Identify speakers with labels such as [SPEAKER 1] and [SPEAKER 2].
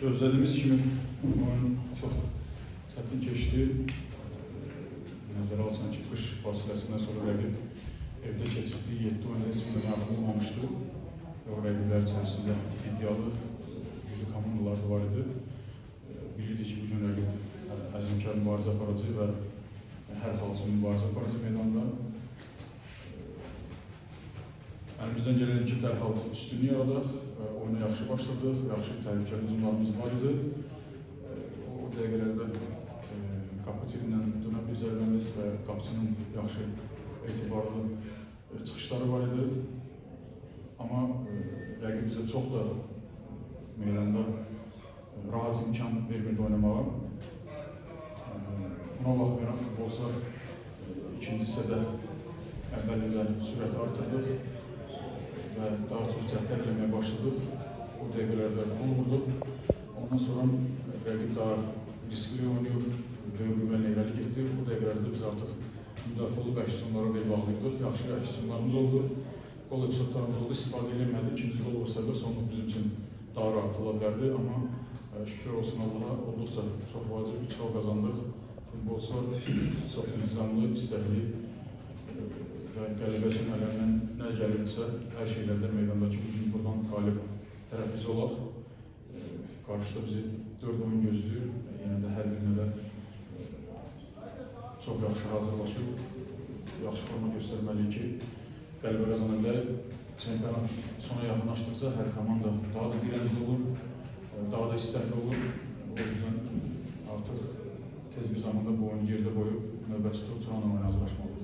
[SPEAKER 1] Gözlediğimiz kimi oyun çok çətin keçdi. Nəzərə alsan ki, qış fasiləsindən sonra rəqib evdə keçirdiyi 7 oyunda heç bir məğlub olmamışdı. Və o rəqiblər içərisində iddialı, güclü komandalar da var idi. Bilirdik ki, bugün rəqib əzmkar mübarizə aparacaq və hər xal üçün mübarizə aparacaq meydanda. Əlimizdən gələn ki, dərhal üstünlük yaradaq, oyuna yaxşı başladıq, yaxşı təhlükəli hücumlarımız var idi. O dəqiqələrdə qapı tirindən dönə bir zərbəmiz və qapıçının yaxşı etibarlı çıxışları var idi. Amma rəqib bizə çox da meydanda rahat imkan vermirdi oynamağa. Buna baxmayaraq futbolçular ikinci hissədə əvvəlində sürəti artırdıq və daha çox cəhdlər eləməyə başladıq. O dəqiqələrdə gol vurduq. Ondan sonra rəqib daha riskli oynayıb, böyük güvənlə irəli getdi. O dəqiqələrdə biz artıq müdafiə olub əksiyonlara bel bağlayırdıq. Yaxşı əksiyonlarımız oldu. Gol epizodlarımız oldu, istifadə edilmədi. İkinci gol olsaydı sonluq bizim üçün daha rahat ola bilərdi. Amma şükür olsun Allaha, olduqca çox vacib 3 gol qazandıq. Futbolçular çox nizamlı, istəkli və qələbə üçün əllərindən nə gəlirsə, hər şeylərdə meydandakı bugün buradan qalib tərəf biz olaq. Qarşıda bizi 4 oyun gözləyir. Yenə də hər birinə də çox yaxşı hazırlaşıb, yaxşı forma göstərməliyik ki, qələbə qazana bilərək. Çempionat sona yaxınlaşdıqca hər komanda daha da dirəncli olur, daha da istəkli olur. O yüzden artıq tez bir zamanda bu oyunu geride qoyub növbəti tur Turanla hazırlaşmalı.